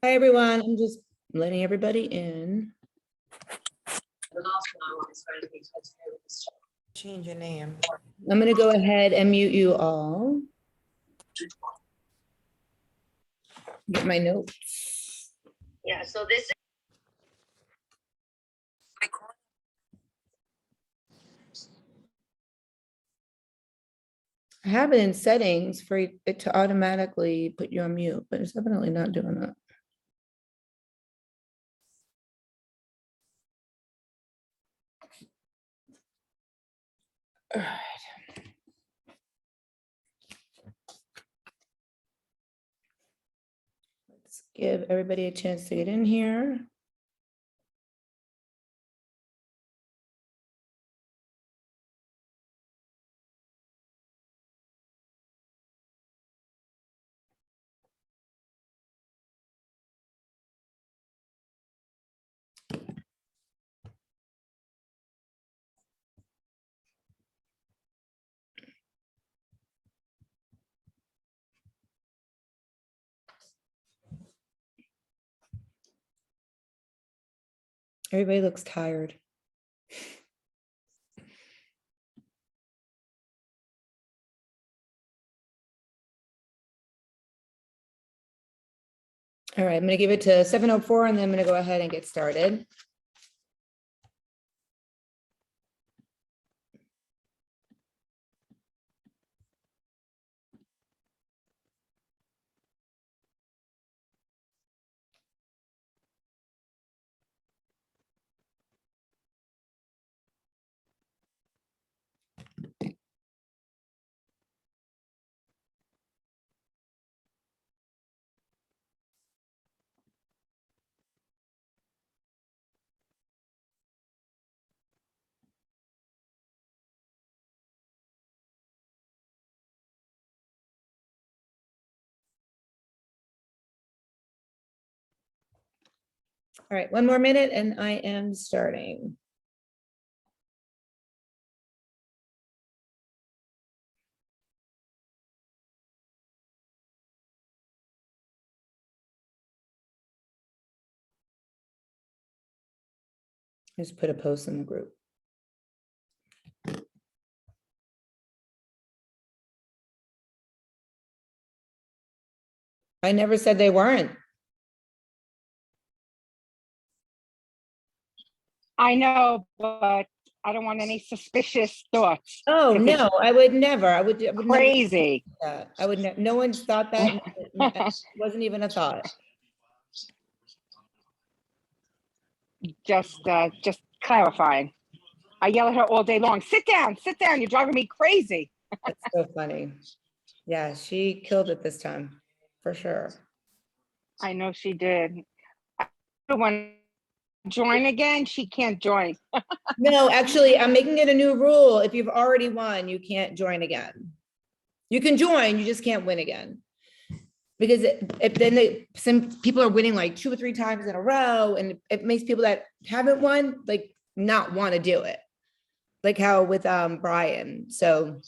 Hi, everyone. I'm just letting everybody in. Change your name. I'm going to go ahead and mute you all. Get my notes. Yeah, so this is I have it in settings for it to automatically put you on mute, but it's definitely not doing that. All right. Let's give everybody a chance to get in here. Everybody looks tired. All right, I'm going to give it to 7:04 and then I'm going to go ahead and get started. All right, one more minute and I am starting. Just put a post in the group. I never said they weren't. I know, but I don't want any suspicious thoughts. Oh, If it's no, I would never. I would never do Crazy. that. I would, no one's thought that. It wasn't even a thought. Just clarifying. I yell at her all day long. Sit down, you're driving me crazy. That's so funny. Yeah, she killed it this time, for sure. I know she did. When join again, she can't join. No, actually, I'm making it a new rule. If you've already won, you can't join again. You can join, you just can't win again. Because some people are winning like 2 or 3 times in a row, and it makes people that haven't won like not want to do it. Like how with Brian. So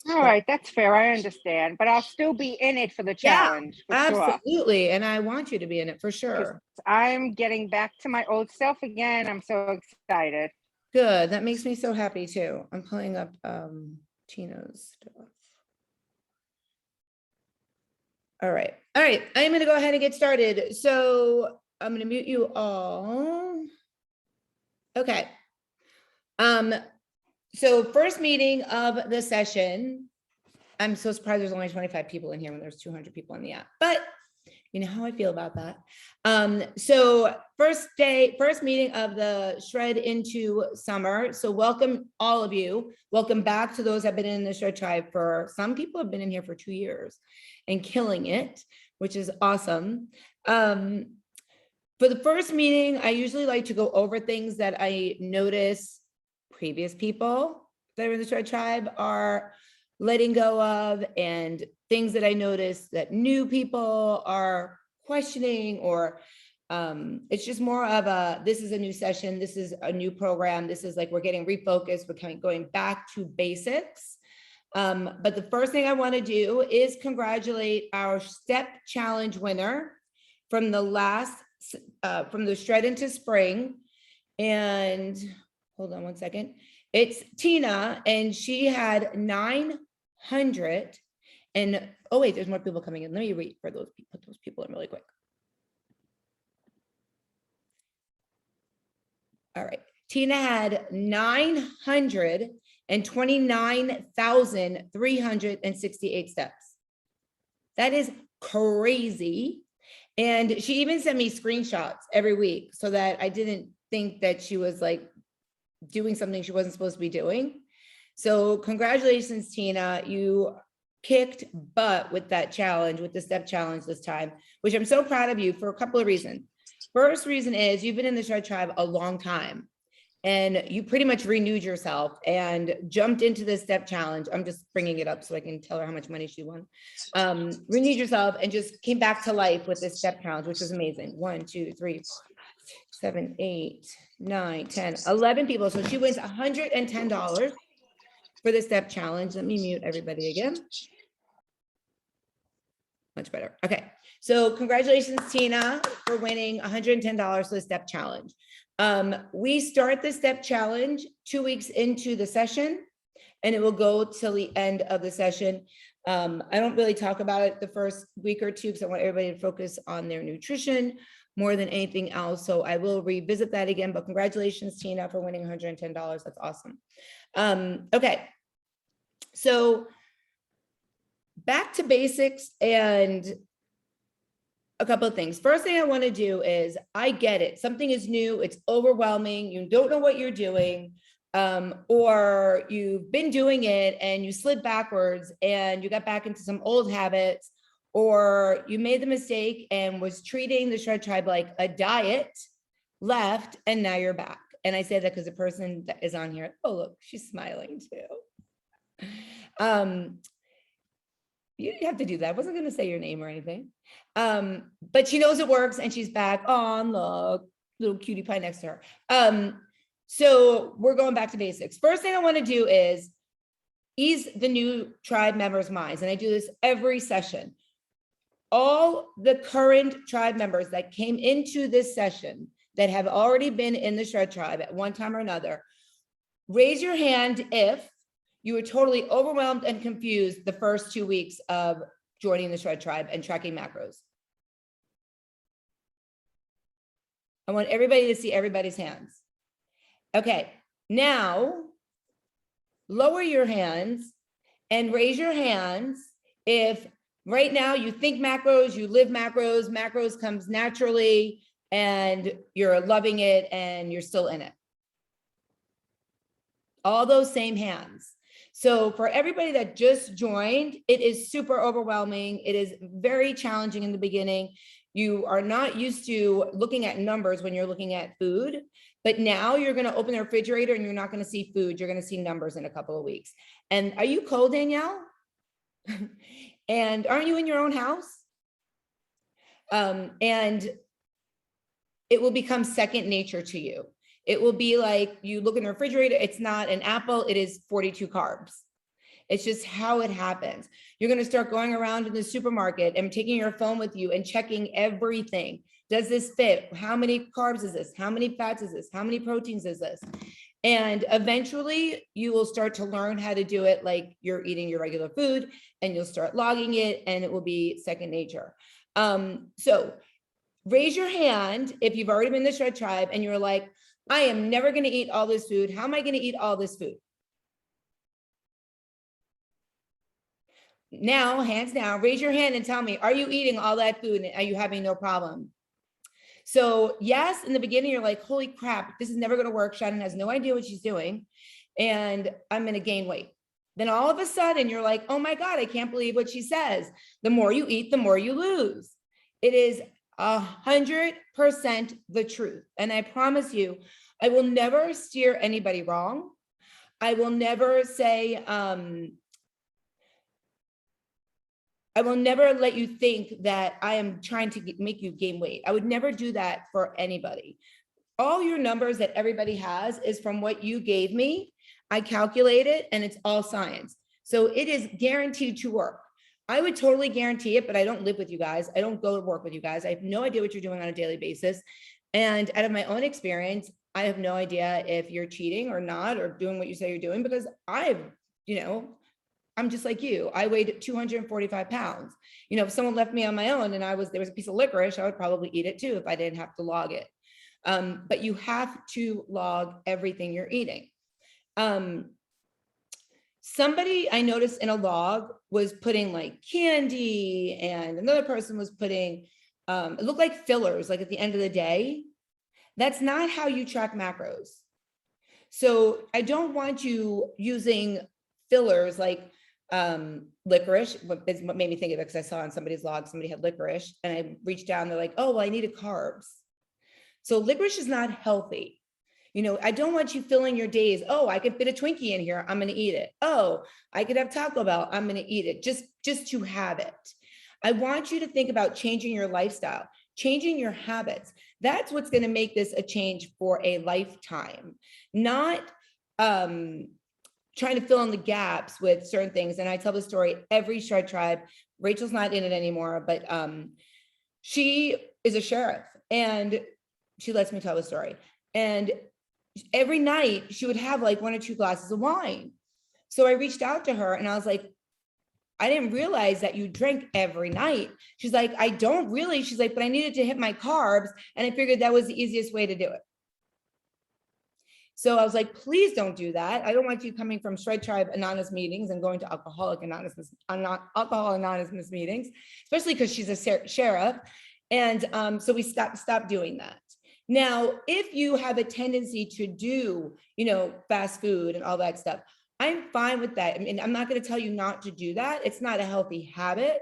All right, that's fair. I understand, but I'll still be in it for the challenge. yeah, for sure. absolutely. And I want you to be in it for sure. I'm getting back to my old self again. I'm so excited. Good. That makes me so happy too. I'm pulling up Tino's stuff. All right. All right. I'm going to go ahead and get started. So I'm going to mute you all. Okay. So first meeting of the session. I'm so surprised there's only 25 people in here when there's 200 people in the app, but you know how I feel about that. So first meeting of the Shred into Summer. So welcome all of you. Welcome back to those that have been in the Shred Tribe for, some people have been in here for 2 years and killing it, which is awesome. For the first meeting, I usually like to go over things that I notice previous people that are in the Shred Tribe are letting go of, and things that I notice that new people are questioning, or it's just more of a, this is a new session, this is a new program, this is like we're getting refocused, we're kind of going back to basics. But the first thing I want to do is congratulate our step challenge winner from the from the shred into spring. And hold on one second. It's Tina, and she had 900. And oh wait, there's more people coming in. Let me read for those people, put those people in really quick. All right. Tina had 929,368 steps. That is crazy. And she even sent me screenshots every week so that I didn't think that she was like doing something she wasn't supposed to be doing. So congratulations, Tina. You kicked butt with that challenge, with the step challenge this time, which I'm so proud of you for a couple of reasons. First reason is you've been in the Shred Tribe a long time and you pretty much renewed yourself and jumped into this step challenge. I'm just bringing it up so I can tell her how much money she won. Renewed yourself and just came back to life with this step challenge, which was amazing. 1, 2, 3, 4, 7, 8, 9, 10, 11 people. So she wins $110 for the step challenge. Let me mute everybody again. Much better. Okay. So congratulations, Tina, for winning $110 for the step challenge. We start the step challenge 2 weeks into the session, and it will go till the end of the session. I don't really talk about it the first week or two because I want everybody to focus on their nutrition more than anything else. So I will revisit that again, but congratulations, Tina, for winning $110. That's awesome. Okay. So back to basics and a couple of things. First thing I want to do is, I get it. Something is new. It's overwhelming. You don't know what you're doing, or you've been doing it and you slid backwards and you got back into some old habits, or you made the mistake and was treating the Shred Tribe like a diet, left, and now you're back. And I say that because the person that is on here, oh, look, she's smiling too. You have to do that. I wasn't going to say your name or anything. But she knows it works and she's back. Oh, look, little cutie pie next to her. So we're going back to basics. First thing I want to do is ease the new tribe members' minds. And I do this every session. All the current tribe members that came into this session that have already been in the Shred Tribe at one time or another, raise your hand if you were totally overwhelmed and confused the first 2 weeks of joining the Shred Tribe and tracking macros. I want everybody to see everybody's hands. Okay, now lower your hands and raise your hands if right now you think macros, you live macros, macros comes naturally, and you're loving it and you're still in it. All those same hands. So for everybody that just joined, it is super overwhelming. It is very challenging in the beginning. You are not used to looking at numbers when you're looking at food, but now you're going to open the refrigerator and you're not going to see food. You're going to see numbers in a couple of weeks. And are you cold, Danielle? And aren't you in your own house? And it will become second nature to you. It will be like you look in the refrigerator, it's not an apple, it is 42 carbs. It's just how it happens. You're going to start going around in the supermarket and taking your phone with you and checking everything. Does this fit? How many carbs is this? How many fats is this? How many proteins is this? And eventually you will start to learn how to do it like you're eating your regular food, and you'll start logging it and it will be second nature. So raise your hand if you've already been in the Shred Tribe and you're like, I am never going to eat all this food. How am I going to eat all this food? Now, hands down, raise your hand and tell me, are you eating all that food and are you having no problem? So yes, in the beginning, you're like, holy crap, this is never going to work. Shannon has no idea what she's doing and I'm going to gain weight. Then all of a sudden you're like, oh my God, I can't believe what she says. The more you eat, the more you lose. It is 100% the truth. And I promise you, I will never steer anybody wrong. I will never say, I will never let you think that I am trying to make you gain weight. I would never do that for anybody. All your numbers that everybody has is from what you gave me. I calculate it and it's all science. So it is guaranteed to work. I would totally guarantee it, but I don't live with you guys. I don't go to work with you guys. I have no idea what you're doing on a daily basis. And out of my own experience, I have no idea if you're cheating or not, or doing what you say you're doing, because I'm just like you. I weighed 245 pounds. If someone left me on my own and there was a piece of licorice, I would probably eat it too if I didn't have to log it. But you have to log everything you're eating. Somebody I noticed in a log was putting like candy, and another person was putting, it looked like fillers, like at the end of the day. That's not how you track macros. So I don't want you using fillers like licorice. What made me think of it, because I saw on somebody's log, somebody had licorice, and I reached down, they're like, oh, well, I needed carbs. So licorice is not healthy. I don't want you filling your days. Oh, I could fit a Twinkie in here, I'm going to eat it. Oh, I could have Taco Bell, I'm going to eat it, just to have it. I want you to think about changing your lifestyle, changing your habits. That's what's going to make this a change for a lifetime, not trying to fill in the gaps with certain things. And I tell the story every Shred Tribe. Rachel's not in it anymore, but she is a sheriff, and she lets me tell the story. And every night she would have like 1 or 2 glasses of wine. So I reached out to her and I was like, I didn't realize that you drank every night. She's like, I don't really. She's like, but I needed to hit my carbs, and I figured that was the easiest way to do it. So I was like, please don't do that. I don't want you coming from Shred Tribe Anonymous meetings and going to Alcohol Anonymous meetings, especially because she's a sheriff. And so we stopped doing that. Now, if you have a tendency to do, fast food and all that stuff, I'm fine with that. I mean, I'm not going to tell you not to do that. It's not a healthy habit.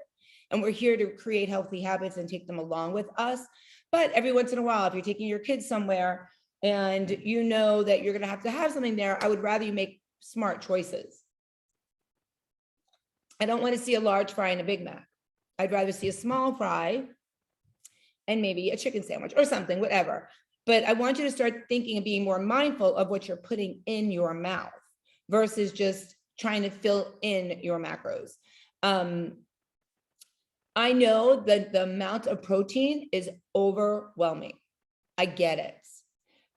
And we're here to create healthy habits and take them along with us. But every once in a while, if you're taking your kids somewhere and you know that you're going to have something there, I would rather you make smart choices. I don't want to see a large fry and a Big Mac. I'd rather see a small fry and maybe a chicken sandwich or something, whatever. But I want you to start thinking and being more mindful of what you're putting in your mouth versus just trying to fill in your macros. I know that the amount of protein is overwhelming. I get it.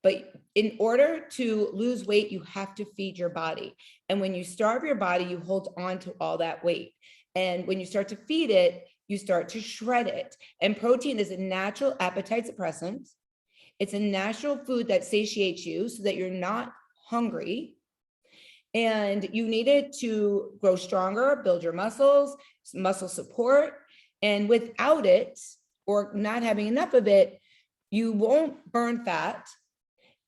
But in order to lose weight, you have to feed your body. And when you starve your body, you hold on to all that weight. And when you start to feed it, you start to shred it. And protein is a natural appetite suppressant. It's a natural food that satiates you so that you're not hungry. And you need it to grow stronger, build your muscles, muscle support. And without it, or not having enough of it, you won't burn fat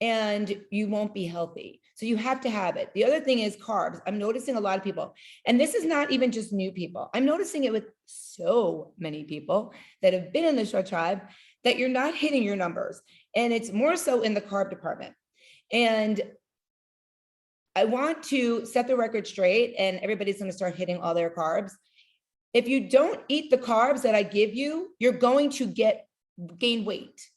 and you won't be healthy. So you have to have it. The other thing is carbs. I'm noticing a lot of people, and this is not even just new people. I'm noticing it with so many people that have been in the Shred Tribe, that you're not hitting your numbers. And it's more so in the carb department. And I want to set the record straight, and everybody's going to start hitting all their carbs. If you don't eat the carbs that I give you, you're going to gain weight.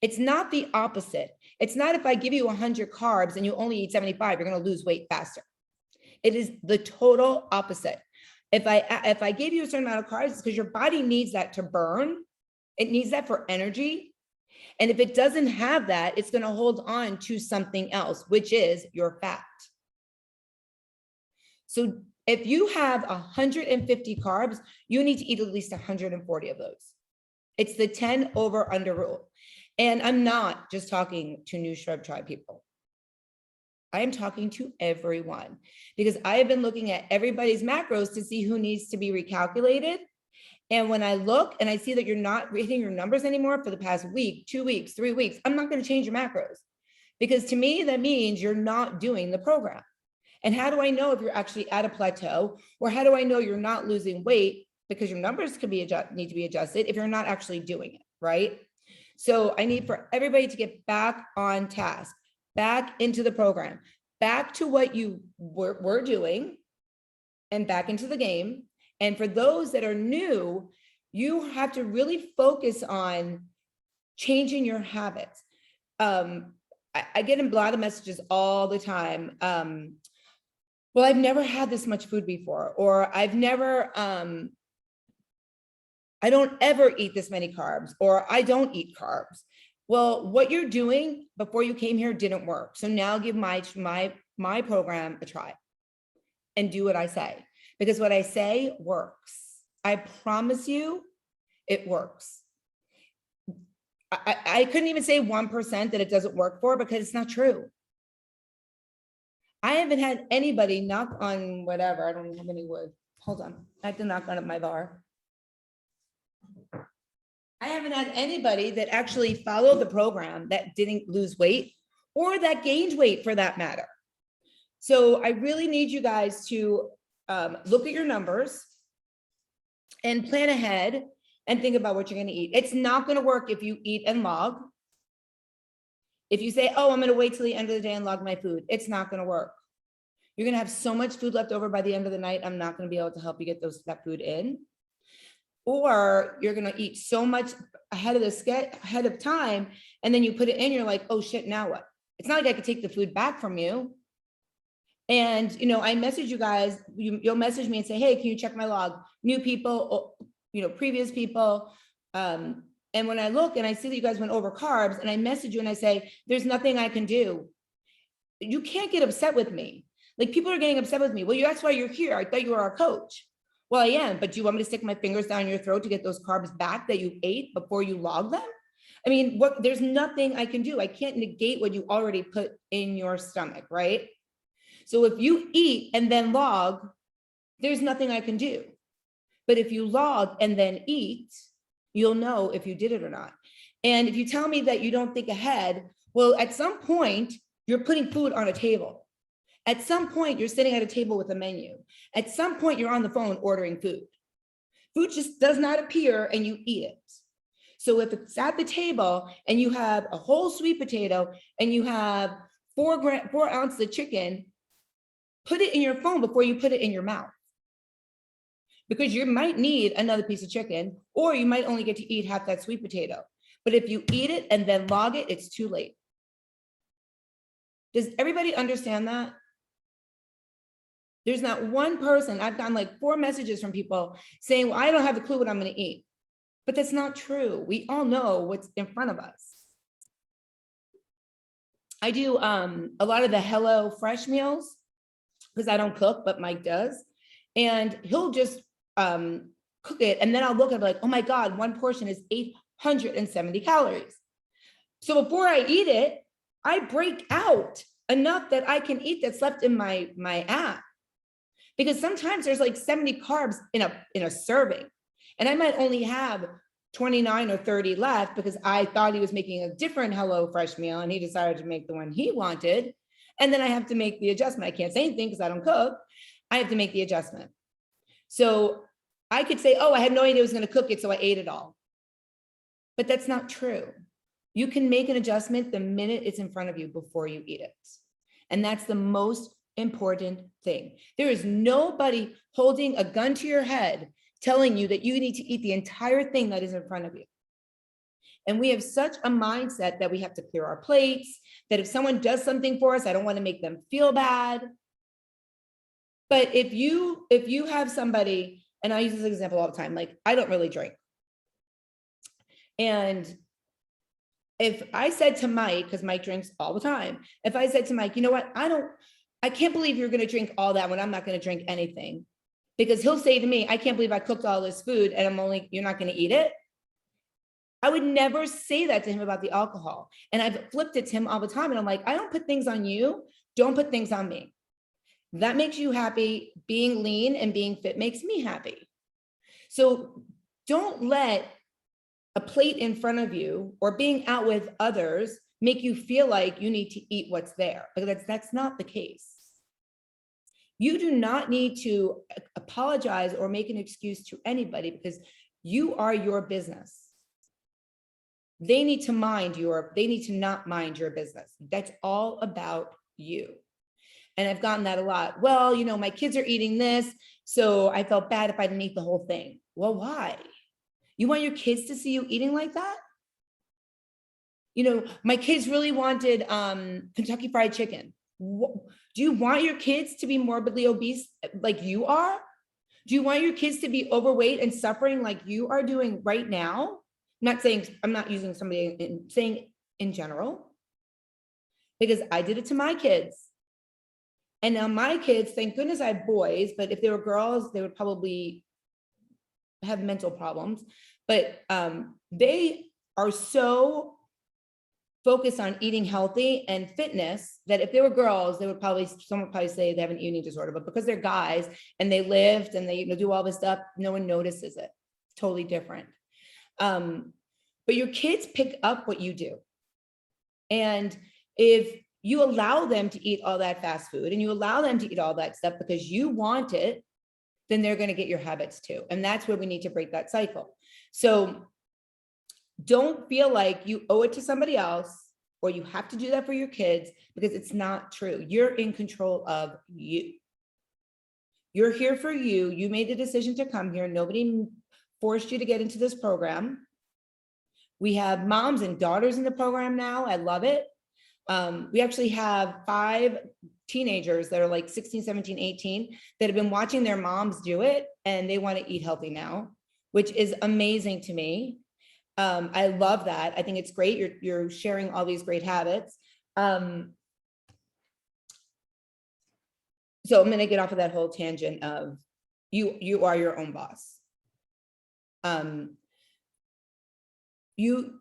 It's not the opposite. It's not if I give you 100 carbs and you only eat 75, you're going to lose weight faster. It is the total opposite. If I give you a certain amount of carbs, it's because your body needs that to burn. It needs that for energy. And if it doesn't have that, it's going to hold on to something else, which is your fat. So if you have 150 carbs, you need to eat at least 140 of those. It's the 10 over under rule. And I'm not just talking to new Shred Tribe people. I am talking to everyone, because I have been looking at everybody's macros to see who needs to be recalculated. And when I look and I see that you're not hitting your numbers anymore for the past week, 2 weeks, 3 weeks, I'm not going to change your macros, because to me, that means you're not doing the program. And how do I know if you're actually at a plateau, or how do I know you're not losing weight? Because your numbers could need to be adjusted if you're not actually doing it, right? So I need for everybody to get back on task, back into the program, back to what you were doing, and back into the game. And for those that are new, you have to really focus on changing your habits. I get in a lot of messages all the time. Well, I've never had this much food before, or I've never I don't ever eat this many carbs, or I don't eat carbs. Well, what you're doing before you came here didn't work. So now give my program a try and do what I say, because what I say works. I promise you it works. I couldn't even say 1% that it doesn't work for, because it's not true. I haven't had anybody knock on whatever. I don't have any wood. Hold on. I have to knock on my bar. I haven't had anybody that actually followed the program that didn't lose weight, or that gained weight for that matter. So I really need you guys to look at your numbers and plan ahead and think about what you're going to eat. It's not going to work if you eat and log. If you say, oh, I'm going to wait till the end of the day and log my food, it's not going to work. You're going to have so much food left over by the end of the night, I'm not going to be able to help you get that food in. Or you're going to eat so much ahead of time, and then you put it in, you're like, oh shit, now what? It's not like I could take the food back from you. And, I message you guys, you'll message me and say, hey, can you check my log? New people, previous people. And when I look and I see that you guys went over carbs, and I message you and I say, there's nothing I can do. You can't get upset with me. Like, people are getting upset with me. Well, that's why you're here. I thought you were our coach. Well, I am, but do you want me to stick my fingers down your throat to get those carbs back that you ate before you log them? I mean, there's nothing I can do. I can't negate what you already put in your stomach, right? So if you eat and then log, there's nothing I can do. But if you log and then eat, you'll know if you did it or not. And if you tell me that you don't think ahead, well, at some point, you're putting food on a table. At some point, you're sitting at a table with a menu. At some point, you're on the phone ordering food. Food just does not appear and you eat it. So if it's at the table and you have a whole sweet potato and you have 4 ounces of chicken, put it in your phone before you put it in your mouth. Because you might need another piece of chicken, or you might only get to eat half that sweet potato. But if you eat it and then log it, it's too late. Does everybody understand that? There's not one person. I've gotten like 4 messages from people saying, well, I don't have a clue what I'm going to eat. But that's not true. We all know what's in front of us. I do a lot of the Hello Fresh meals because I don't cook, but Mike does. And he'll just cook it. And then I'll look at it like, oh my God, one portion is 870 calories. So before I eat it, I break out enough that I can eat that's left in my app. Because sometimes there's like 70 carbs in a serving, and I might only have 29 or 30 left because I thought he was making a different Hello Fresh meal and he decided to make the one he wanted. And then I have to make the adjustment. I can't say anything because I don't cook. I have to make the adjustment. So I could say, oh, I had no idea I was going to cook it, so I ate it all. But that's not true. You can make an adjustment the minute it's in front of you before you eat it. And that's the most important thing. There is nobody holding a gun to your head telling you that you need to eat the entire thing that is in front of you. And we have such a mindset that we have to clear our plates, that if someone does something for us, I don't want to make them feel bad. But if you have somebody, and I use this example all the time, like I don't really drink. And if I said to Mike, because Mike drinks all the time, if I said to Mike, you know what, I can't believe you're going to drink all that when I'm not going to drink anything, because he'll say to me, I can't believe I cooked all this food and you're not going to eat it. I would never say that to him about the alcohol. And I've flipped it to him all the time. And I'm like, I don't put things on you. Don't put things on me. That makes you happy. Being lean and being fit makes me happy. So don't let a plate in front of you or being out with others make you feel like you need to eat what's there, because that's not the case. You do not need to apologize or make an excuse to anybody, because you are your business. They need to not mind your business. That's all about you. And I've gotten that a lot. Well, my kids are eating this, so I felt bad if I didn't eat the whole thing. Well, why? You want your kids to see you eating like that? My kids really wanted Kentucky Fried Chicken. Do you want your kids to be morbidly obese like you are? Do you want your kids to be overweight and suffering like you are doing right now? I'm not saying, I'm not using somebody in saying in general, because I did it to my kids. And now my kids, thank goodness I have boys, but if they were girls, they would probably have mental problems. But they are so focused on eating healthy and fitness that if they were girls, they would probably, someone would probably say they have an eating disorder, but because they're guys and they lift and they do all this stuff, no one notices it. It's totally different. But your kids pick up what you do. And if you allow them to eat all that fast food and you allow them to eat all that stuff because you want it, then they're going to get your habits too. And that's where we need to break that cycle. So don't feel like you owe it to somebody else or you have to do that for your kids, because it's not true. You're in control of you. You're here for you. You made the decision to come here. Nobody forced you to get into this program. We have moms and daughters in the program now. I love it. We actually have 5 teenagers that are like 16, 17, 18 that have been watching their moms do it and they want to eat healthy now, which is amazing to me. I love that. I think it's great. You're sharing all these great habits. So I'm going to get off of that whole tangent of you are your own boss. One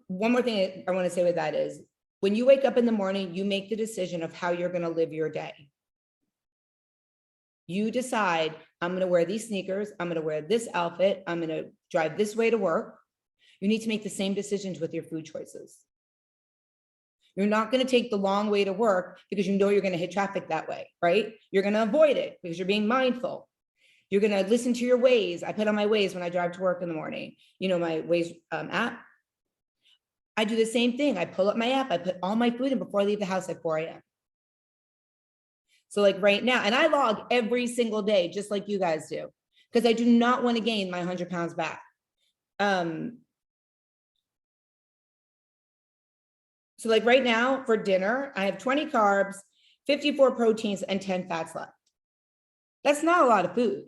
more thing I want to say with that is, when you wake up in the morning, you make the decision of how you're going to live your day. You decide, I'm going to wear these sneakers. I'm going to wear this outfit. I'm going to drive this way to work. You need to make the same decisions with your food choices. You're not going to take the long way to work because you know you're going to hit traffic that way, right? You're going to avoid it because you're being mindful. You're going to listen to your Waze. I put on my Waze when I drive to work in the morning, you know, my Waze app. I do the same thing. I pull up my app. I put all my food in before I leave the house at 4 a.m. So like right now, and I log every single day, just like you guys do, because I do not want to gain my 100 pounds back. So like right now for dinner, I have 20 carbs, 54 proteins, and 10 fats left. That's not a lot of food.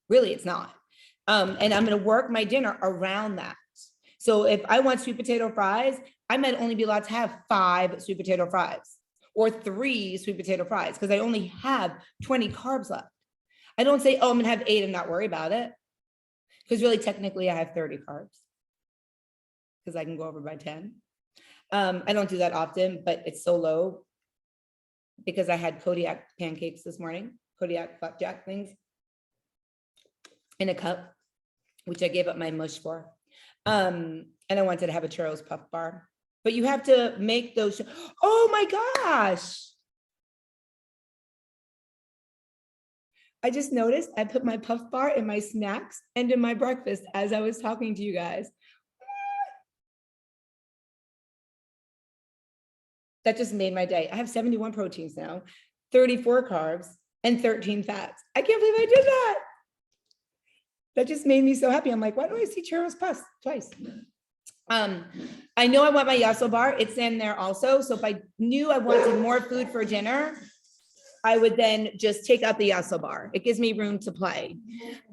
Really, it's not. And I'm going to work my dinner around that. So if I want sweet potato fries, I might only be allowed to have 5 sweet potato fries or 3 sweet potato fries because I only have 20 carbs left. I don't say, oh, I'm going to have 8 and not worry about it. Because really, technically, I have 30 carbs because I can go over by 10. I don't do that often, but it's so low because I had Kodiak pancakes this morning, Kodiak flapjack things in a cup, which I gave up my mush for. And I wanted to have a churros puff bar, but you have to make those. Oh my gosh. I just noticed I put my puff bar in my snacks and in my breakfast as I was talking to you guys. That just made my day. I have 71 proteins now, 34 carbs, and 13 fats. I can't believe I did that. That just made me so happy. I'm like, why do I see churros puffs twice? I know I want my yasso bar. It's in there also. So if I knew I wanted more food for dinner, I would then just take out the yasso bar. It gives me room to play.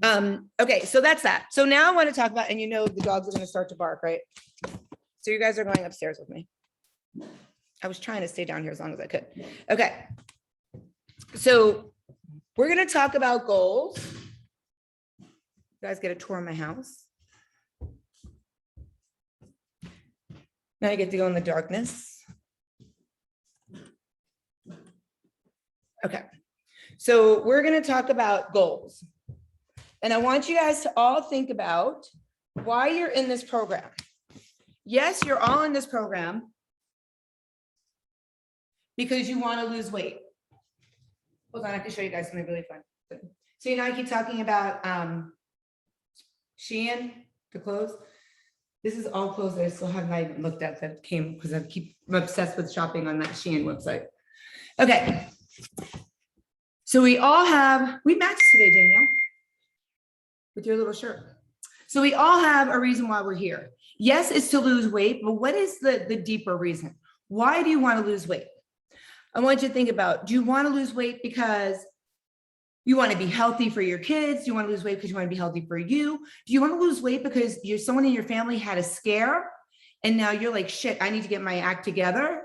Okay, so that's that. So now I want to talk about, and you know the dogs are going to start to bark, right? So you guys are going upstairs with me. I was trying to stay down here as long as I could. Okay. So we're going to talk about goals. You guys get a tour of my house. Now I get to go in the darkness. Okay. So we're going to talk about goals. And I want you guys to all think about why you're in this program. Yes, you're all in this program because you want to lose weight. Hold on, I have to show you guys something really fun. So you know, I keep talking about Shein, the clothes. This is all clothes that I still have not even looked at that came because I'm obsessed with shopping on that Shein website. Okay. So we matched today, Danielle, with your little shirt. So we all have a reason why we're here. Yes, it's to lose weight, but what is the deeper reason? Why do you want to lose weight? I want you to think about, do you want to lose weight because You want to be healthy for your kids. You want to lose weight because you want to be healthy for you. Do you want to lose weight because someone in your family had a scare and now you're like, shit, I need to get my act together?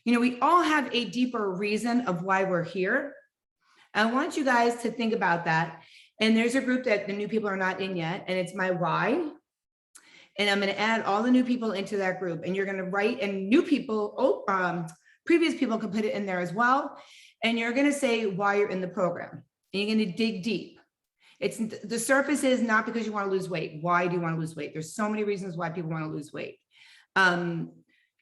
You know, we all have a deeper reason of why we're here. I want you guys to think about that. And there's a group that the new people are not in yet, and it's my why. And I'm going to add all the new people into that group, and you're going to write, and new people, previous people can put it in there as well. And you're going to say why you're in the program. And you're going to dig deep. It's the surface is not because you want to lose weight. Why do you want to lose weight? There's so many reasons why people want to lose weight.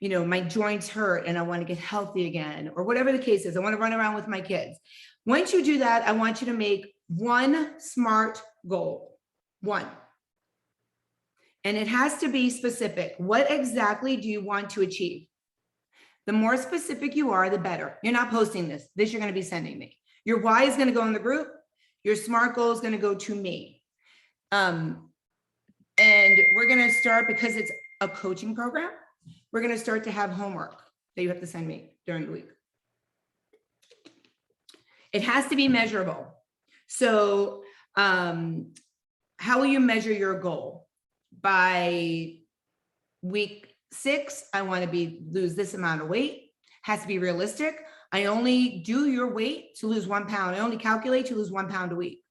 You know, my joints hurt and I want to get healthy again, or whatever the case is. I want to run around with my kids. Once you do that, I want you to make one SMART goal. One. And it has to be specific. What exactly do you want to achieve? The more specific you are, the better. You're not posting this. This you're going to be sending me. Your why is going to go in the group. Your SMART goal is going to go to me. And we're going to start, because it's a coaching program, we're going to start to have homework that you have to send me during the week. It has to be measurable. So how will you measure your goal? By week 6, I want to lose this amount of weight. Has to be realistic. I only do your weight to lose 1 pound. I only calculate to lose 1 pound a week.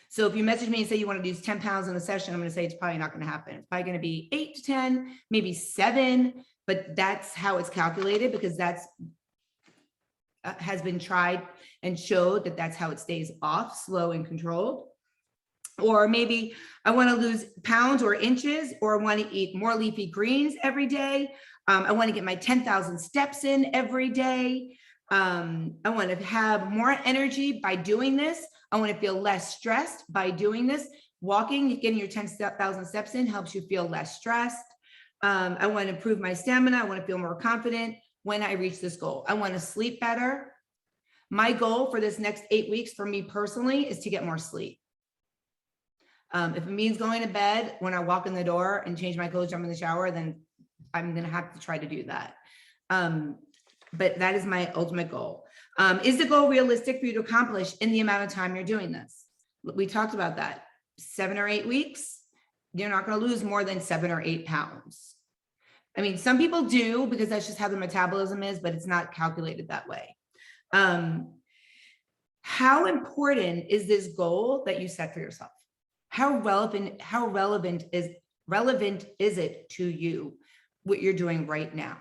So if you message me and say you want to lose 10 pounds in a session, I'm going to say it's probably not going to happen. It's probably going to be 8 to 10, maybe 7, but that's how it's calculated, because that's has been tried and showed that that's how it stays off, slow and controlled. Or maybe I want to lose pounds or inches, or I want to eat more leafy greens every day. I want to get my 10,000 steps in every day. I want to have more energy by doing this. I want to feel less stressed by doing this. Walking, getting your 10,000 steps in helps you feel less stressed. I want to improve my stamina. I want to feel more confident when I reach this goal. I want to sleep better. My goal for this next 8 weeks for me personally is to get more sleep. If it means going to bed when I walk in the door and change my clothes, jump in the shower, then I'm going to have to try to do that. But that is my ultimate goal. Is the goal realistic for you to accomplish in the amount of time you're doing this? We talked about that. 7 or 8 weeks, you're not going to lose more than 7 or 8 pounds. I mean, some people do, because that's just how the metabolism is, but it's not calculated that way. How important is this goal that you set for yourself? How relevant is it to you, what you're doing right now?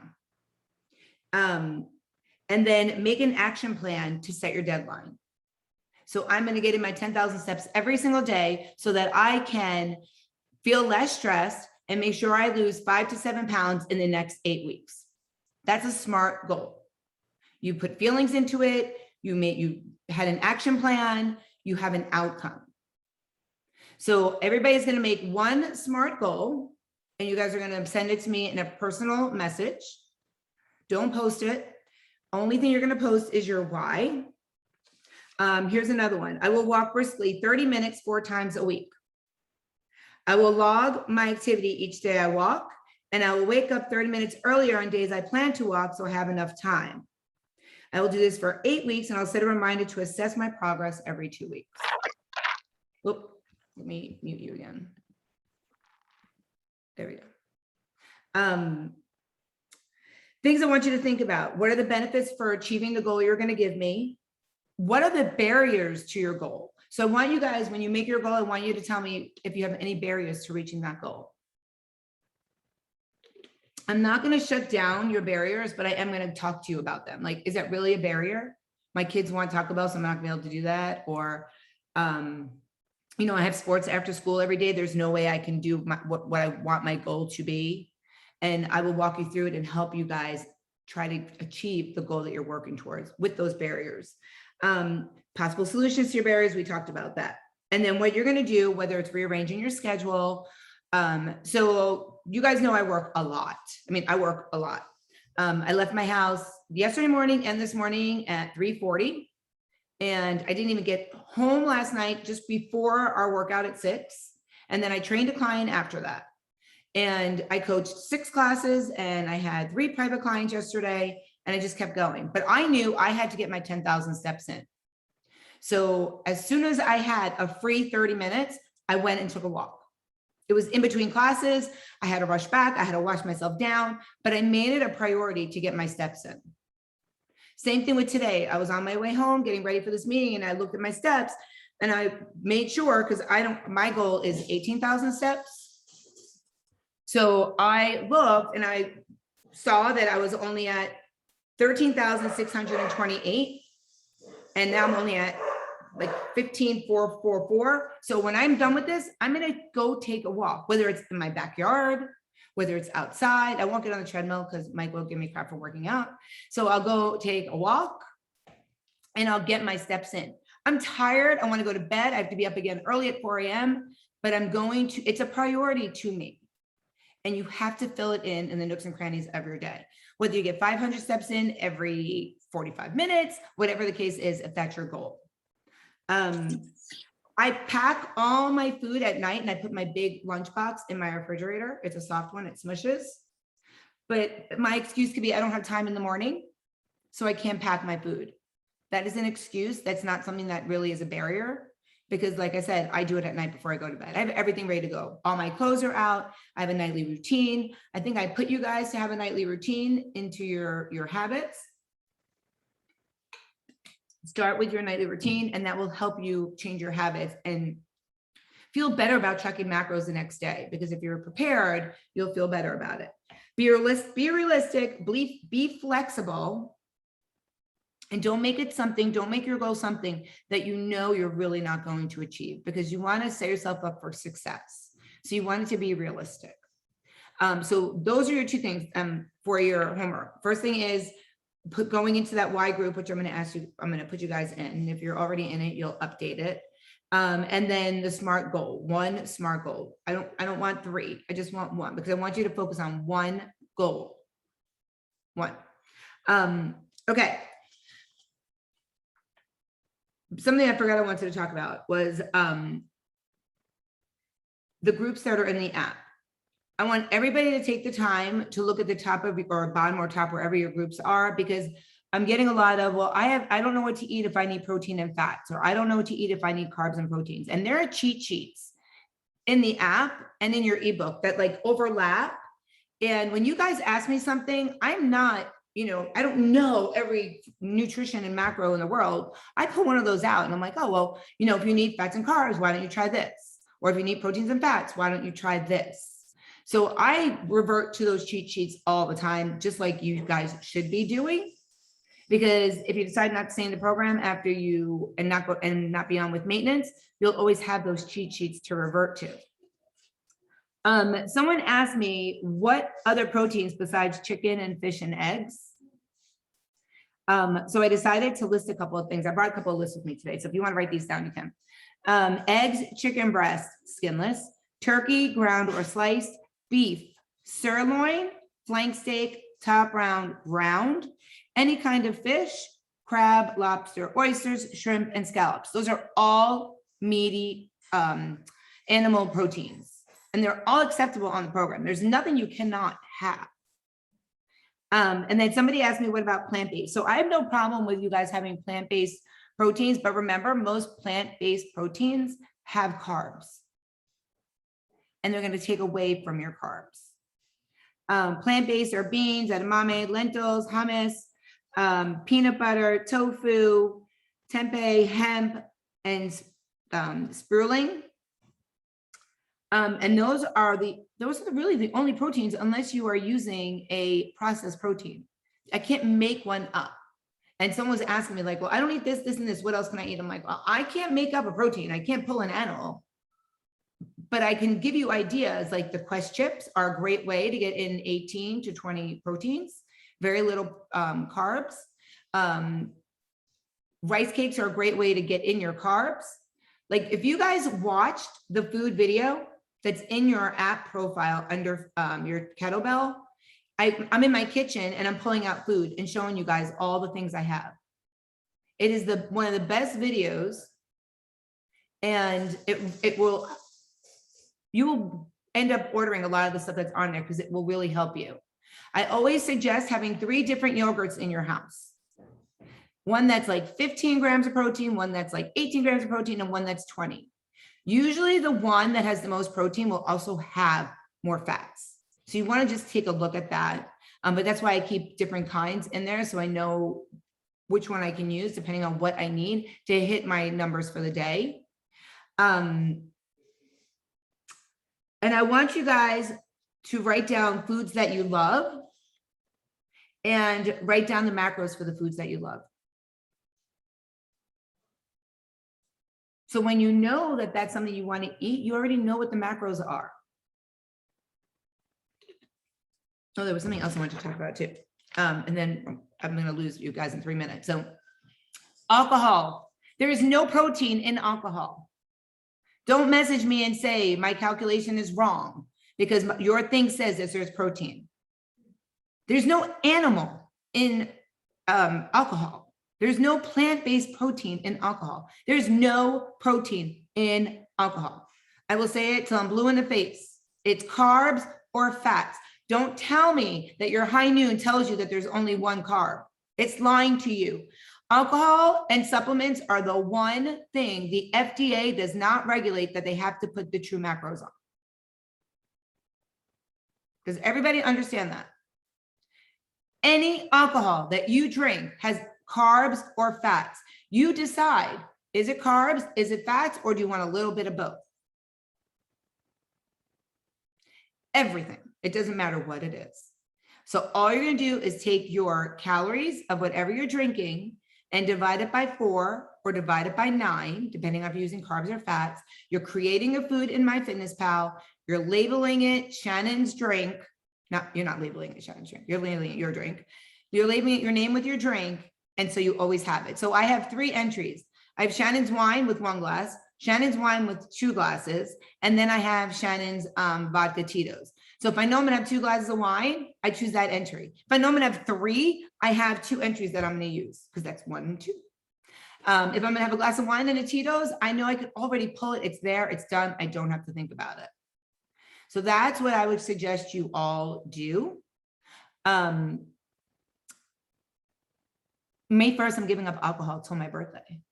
And then make an action plan to set your deadline. So I'm going to get in my 10,000 steps every single day so that I can feel less stressed and make sure I lose 5 to 7 pounds in the next 8 weeks. That's a SMART goal. You put feelings into it. You had an action plan. You have an outcome. So everybody's going to make one SMART goal, and you guys are going to send it to me in a personal message. Don't post it. Only thing you're going to post is your why. Here's another one. I will walk briskly 30 minutes 4 times a week. I will log my activity each day I walk, and I will wake up 30 minutes earlier on days I plan to walk so I have enough time. I will do this for 8 weeks, and I'll set a reminder to assess my progress every 2 weeks. Oop, let me mute you again. There we go. Things I want you to think about. What are the benefits for achieving the goal you're going to give me? What are the barriers to your goal? So I want you guys, when you make your goal, I want you to tell me if you have any barriers to reaching that goal. I'm not going to shut down your barriers, but I am going to talk to you about them. Like, is that really a barrier? My kids want Taco Bell, so I'm not going to be able to do that. Or, you know, I have sports after school every day. There's no way I can do what I want my goal to be. And I will walk you through it and help you guys try to achieve the goal that you're working towards with those barriers. Possible solutions to your barriers, we talked about that. And then what you're going to do, whether it's rearranging your schedule. So you guys know I work a lot. I mean, I work a lot. I left my house yesterday morning and this morning at 3:40. And I didn't even get home last night, just before our workout at 6. And then I trained a client after that. And I coached 6 classes, and I had 3 private clients yesterday, and I just kept going. But I knew I had to get my 10,000 steps in. So as soon as I had a free 30 minutes, I went and took a walk. It was in between classes. I had to rush back. I had to wash myself down, but I made it a priority to get my steps in. Same thing with today. I was on my way home getting ready for this meeting and I looked at my steps and I made sure, because my goal is 18,000 steps. So I looked and I saw that I was only at 13,628. And now I'm only at like 15,444. So when I'm done with this, I'm going to go take a walk, whether it's in my backyard, whether it's outside. I won't get on the treadmill because Mike will give me crap for working out. So I'll go take a walk and I'll get my steps in. I'm tired. I want to go to bed. I have to be up again early at 4 a.m., but it's a priority to me. And you have to fill it in the nooks and crannies of your day, whether you get 500 steps in every 45 minutes, whatever the case is, if that's your goal. I pack all my food at night and I put my big lunchbox in my refrigerator. It's a soft one, it smushes. But my excuse could be I don't have time in the morning, so I can't pack my food. That is an excuse. That's not something that really is a barrier, because like I said, I do it at night before I go to bed. I have everything ready to go. All my clothes are out. I have a nightly routine. I think I put you guys to have a nightly routine into your habits. Start with your nightly routine, and that will help you change your habits and feel better about checking macros the next day, because if you're prepared, you'll feel better about it. Be realistic, be flexible, and don't make your goal something that you know you're really not going to achieve, because you want to set yourself up for success. So you want it to be realistic. So those are your two things for your homework. First thing is going into that Y group, which I'm going to ask you, I'm going to put you guys in. And if you're already in it, you'll update it. And then the SMART goal, one SMART goal. I don't want three. I just want one, because I want you to focus on one goal. One. Okay. Something I forgot I wanted to talk about was the groups that are in the app. I want everybody to take the time to look at the top of or bottom or top, wherever your groups are, because I'm getting a lot of, well, I don't know what to eat if I need protein and fats, or I don't know what to eat if I need carbs and proteins. And there are cheat sheets in the app and in your ebook that like overlap. And when you guys ask me something, I'm not, I don't know every nutrition and macro in the world. I put one of those out and I'm like, oh, well, if you need fats and carbs, why don't you try this? Or if you need proteins and fats, why don't you try this? So I revert to those cheat sheets all the time, just like you guys should be doing, because if you decide not to stay in the program after you and not be on with maintenance, you'll always have those cheat sheets to revert to. Someone asked me what other proteins besides chicken and fish and eggs. So I decided to list a couple of things. I brought a couple of lists with me today. So if you want to write these down, you can. Eggs, chicken breast, skinless, turkey, ground or sliced, beef, sirloin, flank steak, top round, any kind of fish, crab, lobster, oysters, shrimp, and scallops. Those are all meaty animal proteins, and they're all acceptable on the program. There's nothing you cannot have. And then somebody asked me, what about plant-based? So I have no problem with you guys having plant-based proteins, but remember, most plant-based proteins have carbs, and they're going to take away from your carbs. Plant-based are beans, edamame, lentils, hummus, peanut butter, tofu, tempeh, hemp, and spirulina. And those are really the only proteins, unless you are using a processed protein. I can't make one up. And someone was asking me like, well, I don't eat this, and this. What else can I eat? I'm like, well, I can't make up a protein. I can't pull an animal. But I can give you ideas, like the Quest chips are a great way to get in 18 to 20 proteins, very little carbs. Rice cakes are a great way to get in your carbs. Like if you guys watched the food video that's in your app profile under your kettlebell, I'm in my kitchen and I'm pulling out food and showing you guys all the things I have. It is one of the best videos, and you will end up ordering a lot of the stuff that's on there because it will really help you. I always suggest having 3 different yogurts in your house. one that's like 15 grams of protein, one that's like 18 grams of protein, and one that's 20. Usually the one that has the most protein will also have more fats. So you want to just take a look at that. But that's why I keep different kinds in there, so I know which one I can use depending on what I need to hit my numbers for the day. And I want you guys to write down foods that you love and write down the macros for the foods that you love. So when you know that that's something you want to eat, you already know what the macros are. Oh, there was something else I wanted to talk about too. And then I'm going to lose you guys in 3 minutes. So alcohol, there is no protein in alcohol. Don't message me and say my calculation is wrong because your thing says that there's protein. There's no animal in alcohol. There's no plant-based protein in alcohol. There's no protein in alcohol. I will say it till I'm blue in the face. It's carbs or fats. Don't tell me that your high noon tells you that there's only one carb. It's lying to you. Alcohol and supplements are the one thing the FDA does not regulate that they have to put the true macros on. Does everybody understand that? Any alcohol that you drink has carbs or fats. You decide, is it carbs, is it fats, or do you want a little bit of both? Everything. It doesn't matter what it is. So all you're going to do is take your calories of whatever you're drinking and divide it by 4 or divide it by 9, depending on if you're using carbs or fats. You're creating a food in MyFitnessPal. You're labeling it Shannon's drink. No, you're not labeling it Shannon's drink. You're labeling it your drink. You're labeling it your name with your drink. And so you always have it. So I have 3 entries. I have Shannon's wine with 1 glass, Shannon's wine with 2 glasses, and then I have Shannon's vodka Tito's. So if I know I'm gonna have 2 glasses of wine, I choose that entry. If I know I'm gonna have 3, I have 2 entries that I'm gonna use because that's 1 and 2. If I'm gonna have a glass of wine and a Tito's, I know I could already pull it. It's there, it's done. I don't have to think about it. So that's what I would suggest you all do. May 1st, I'm giving up alcohol till my birthday.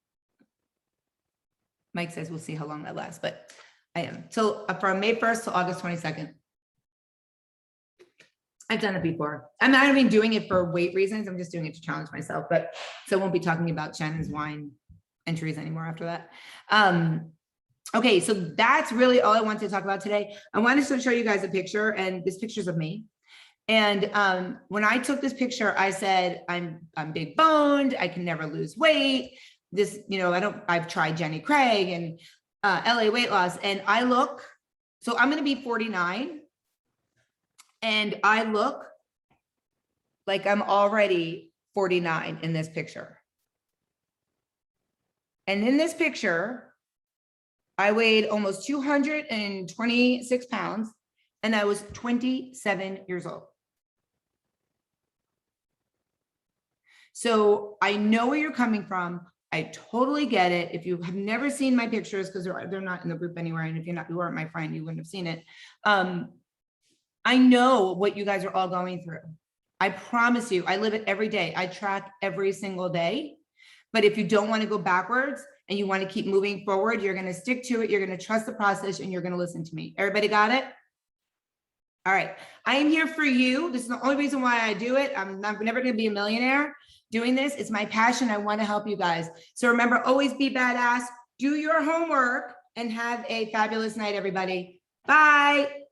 Mike says we'll see how long that lasts, but I am. So from May 1st to August 22nd. I've done it before. I'm not even doing it for weight reasons. I'm just doing it to challenge myself, but so I won't be talking about Shannon's wine entries anymore after that. Okay, so that's really all I wanted to talk about today. I wanted to show you guys a picture, and this picture's of me. And when I took this picture, I said, I'm big boned. I can never lose weight. This, you know, I've tried Jenny Craig and LA weight loss, and I look, so I'm going to be 49. And I look like I'm already 49 in this picture. And in this picture, I weighed almost 226 pounds, and I was 27 years old. So I know where you're coming from. I totally get it. If you have never seen my pictures, because they're not in the group anywhere, and if you weren't my friend, you wouldn't have seen it. I know what you guys are all going through. I promise you, I live it every day. I track every single day. But if you don't want to go backwards and you want to keep moving forward, you're going to stick to it. You're going to trust the process, and you're going to listen to me. Everybody got it? All right. I am here for you. This is the only reason why I do it. I'm never going to be a millionaire doing this. It's my passion. I want to help you guys. So remember, always be badass. Do your homework and have a fabulous night, everybody. Bye.